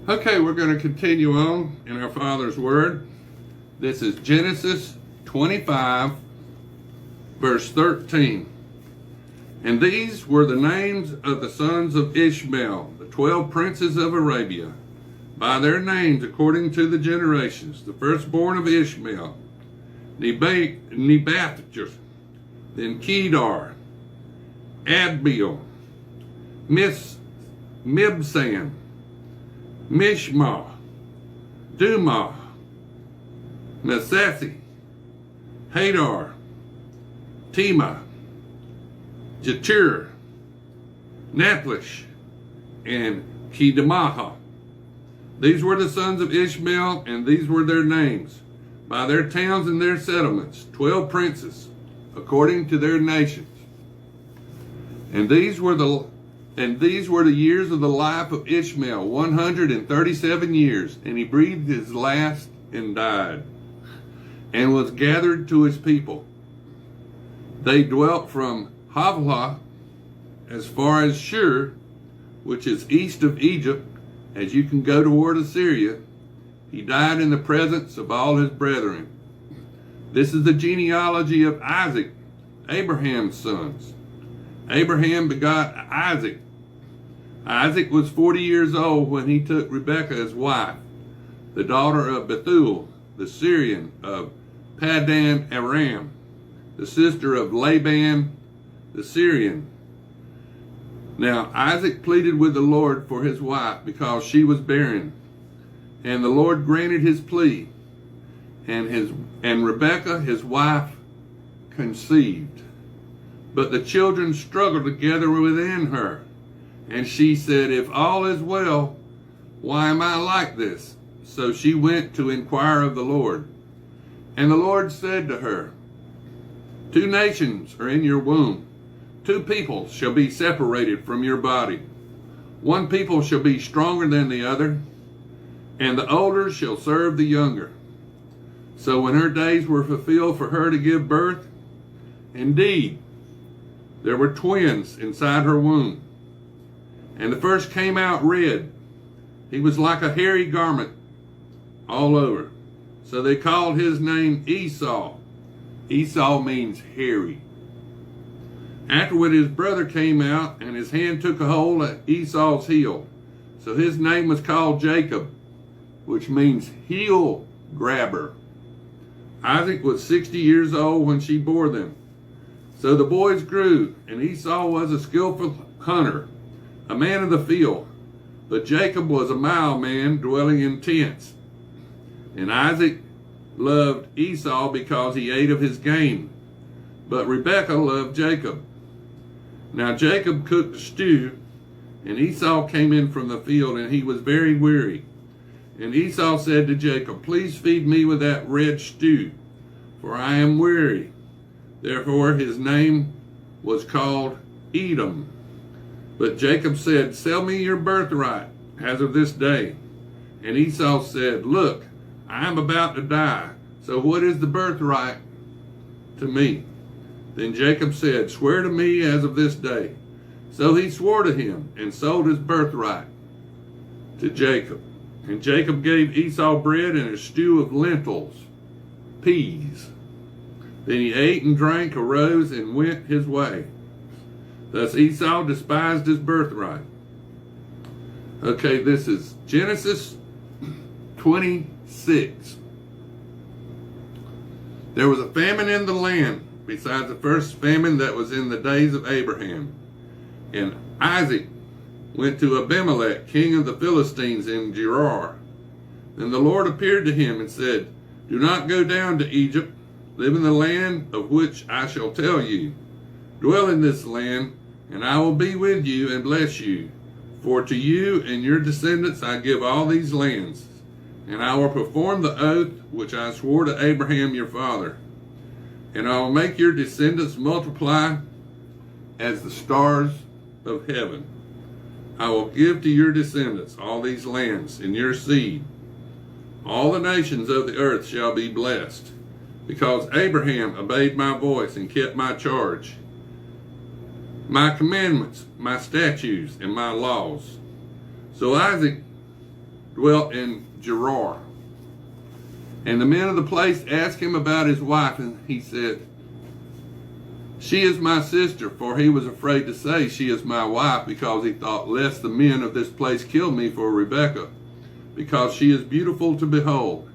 Okay, we're going to continue on in our Father's Word. This is Genesis 25, verse 13. And these were the names of the sons of Ishmael, the 12 princes of Arabia, by their names according to the generations. The firstborn of Ishmael, Nebathjah, then Kedar, Adbeel, Mibsam, Mishma, Dumah, Mesathi, Hadar, Tema, Jetur, Naplish, and Kedemaha. These were the sons of Ishmael, and these were their names, by their towns and their settlements, 12 princes, according to their nations. And these were the years of the life of Ishmael, 137 years, and he breathed his last and died, and was gathered to his people. They dwelt from Havilah as far as Shur, which is east of Egypt, as you can go toward Assyria. He died in the presence of all his brethren. This is the genealogy of Isaac, Abraham's sons. Abraham begot Isaac. Isaac was 40 years old when he took Rebekah as wife, the daughter of Bethuel, the Syrian of Paddan Aram, the sister of Laban the Syrian. Now Isaac pleaded with the Lord for his wife because she was barren, and the Lord granted his plea, and Rebekah his wife conceived. But the children struggled together within her, and she said, "If all is well, why am I like this?" So she went to inquire of the Lord. And the Lord said to her, "Two nations are in your womb. Two people shall be separated from your body. One people shall be stronger than the other, and the older shall serve the younger." So when her days were fulfilled for her to give birth, indeed, there were twins inside her womb. And the first came out red. He was like a hairy garment all over. So they called his name Esau. Esau means hairy. Afterward his brother came out, and his hand took a hold of Esau's heel. So his name was called Jacob, which means heel grabber. Isaac was 60 years old when she bore them. So the boys grew, and Esau was a skillful hunter, a man of the field. But Jacob was a mild man, dwelling in tents. And Isaac loved Esau because he ate of his game, but Rebekah loved Jacob. Now Jacob cooked a stew, and Esau came in from the field, and he was very weary. And Esau said to Jacob, "Please feed me with that red stew, for I am weary." Therefore his name was called Edom. But Jacob said, "Sell me your birthright as of this day." And Esau said, "Look, I am about to die, so what is the birthright to me?" Then Jacob said, "Swear to me as of this day." So he swore to him and sold his birthright to Jacob. And Jacob gave Esau bread and a stew of lentils, peas. Then he ate and drank, arose, and went his way. Thus Esau despised his birthright. Okay, this is Genesis 26. There was a famine in the land, besides the first famine that was in the days of Abraham. And Isaac went to Abimelech, king of the Philistines, in Gerar. Then the Lord appeared to him and said, "Do not go down to Egypt. Live in the land of which I shall tell you. Dwell in this land, and I will be with you and bless you. For to you and your descendants I give all these lands, and I will perform the oath which I swore to Abraham your father. And I will make your descendants multiply as the stars of heaven. I will give to your descendants all these lands in your seed. All the nations of the earth shall be blessed, because Abraham obeyed my voice and kept my charge, my commandments, my statutes, and my laws." So Isaac dwelt in Gerar. And the men of the place asked him about his wife, and he said, she is my sister, for he was afraid to say, she is my wife, because he thought, lest the men of this place kill me for Rebekah, because she is beautiful to behold.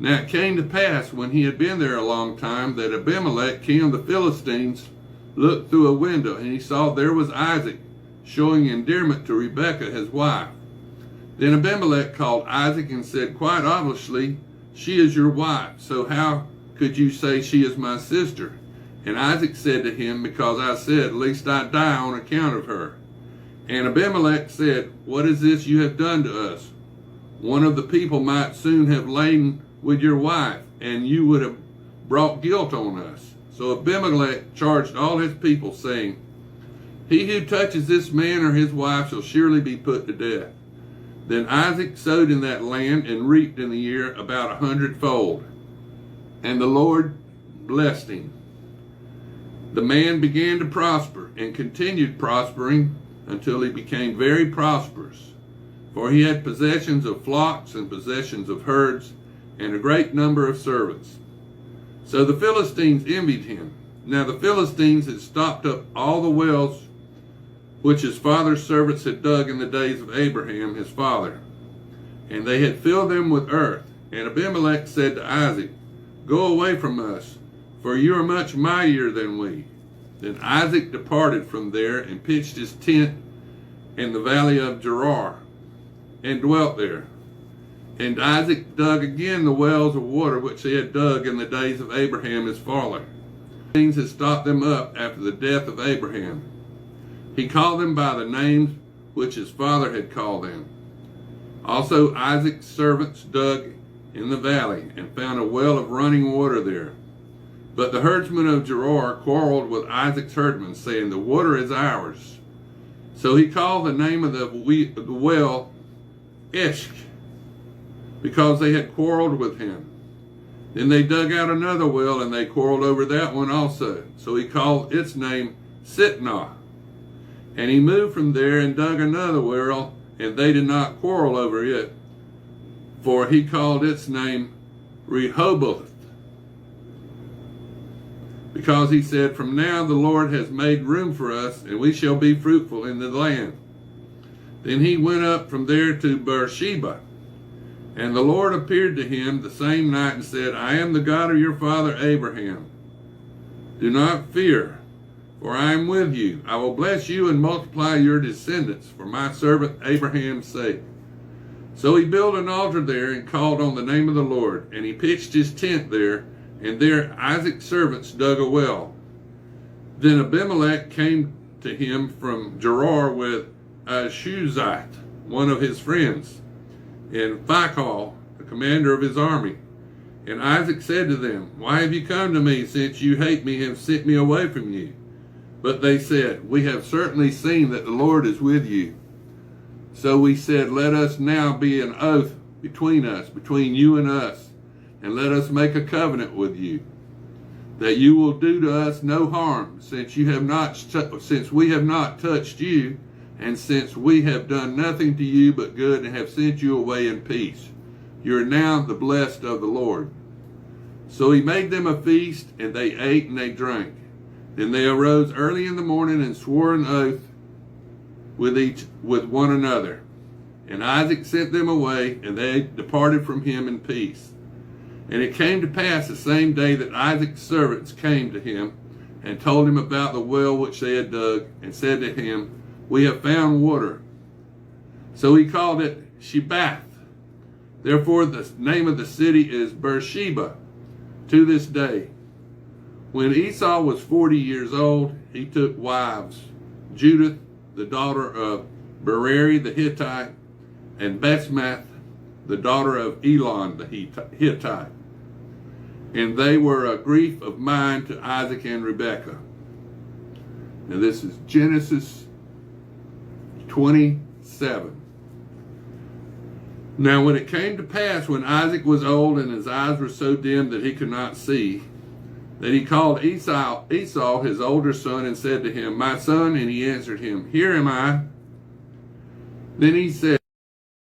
Now it came to pass, when he had been there a long time, that Abimelech, king of the Philistines, looked through a window, and he saw there was Isaac, showing endearment to Rebekah, his wife. Then Abimelech called Isaac and said, quite obviously, she is your wife, so how could you say she is my sister? And Isaac said to him, because I said, lest I die on account of her. And Abimelech said, what is this you have done to us? One of the people might soon have lain with your wife, and you would have brought guilt on us. So Abimelech charged all his people, saying, he who touches this man or his wife shall surely be put to death. Then Isaac sowed in that land and reaped in the year about 100-fold. And the Lord blessed him. The man began to prosper and continued prospering until he became very prosperous. For he had possessions of flocks and possessions of herds and a great number of servants. So the Philistines envied him. Now the Philistines had stopped up all the wells which his father's servants had dug in the days of Abraham his father, and they had filled them with earth. And Abimelech said to Isaac, go away from us, for you are much mightier than we. Then Isaac departed from there and pitched his tent in the valley of Gerar, and dwelt there. And Isaac dug again the wells of water which he had dug in the days of Abraham his father. Things had stopped them up after the death of Abraham. He called them by the names which his father had called them. Also Isaac's servants dug in the valley and found a well of running water there. But the herdsmen of Gerar quarreled with Isaac's herdmen, saying, the water is ours. So he called the name of the well Eshk, because they had quarreled with him. Then they dug out another well, and they quarreled over that one also. So he called its name Sitnah. And he moved from there and dug another well, and they did not quarrel over it, for he called its name Rehoboth, because he said, from now the Lord has made room for us, and we shall be fruitful in the land. Then he went up from there to Beersheba, and the Lord appeared to him the same night and said, I am the God of your father Abraham. Do not fear, for I am with you. I will bless you and multiply your descendants for my servant Abraham's sake. So he built an altar there and called on the name of the Lord, and he pitched his tent there, and there Isaac's servants dug a well. Then Abimelech came to him from Gerar with Shuzite, one of his friends, and Phicol, the commander of his army. And Isaac said to them, why have you come to me, since you hate me and have sent me away from you? But they said, we have certainly seen that the Lord is with you. So we said, let us now be an oath between us, between you and us, and let us make a covenant with you, that you will do to us no harm, since we have not touched you, and since we have done nothing to you but good, and have sent you away in peace. You are now the blessed of the Lord. So he made them a feast, and they ate and they drank. Then they arose early in the morning and swore an oath with one another. And Isaac sent them away, and they departed from him in peace. And it came to pass the same day that Isaac's servants came to him and told him about the well which they had dug, and said to him, we have found water. So he called it Shebath. Therefore the name of the city is Beersheba to this day. When Esau was 40 years old, he took wives, Judith, the daughter of Bereri the Hittite, and Basemath, the daughter of Elon the Hittite. And they were a grief of mind to Isaac and Rebekah. Now this is Genesis 27. Now when it came to pass, when Isaac was old and his eyes were so dim that he could not see, that he called Esau his older son, and said to him, my son, and he answered him, here am I. Then he said,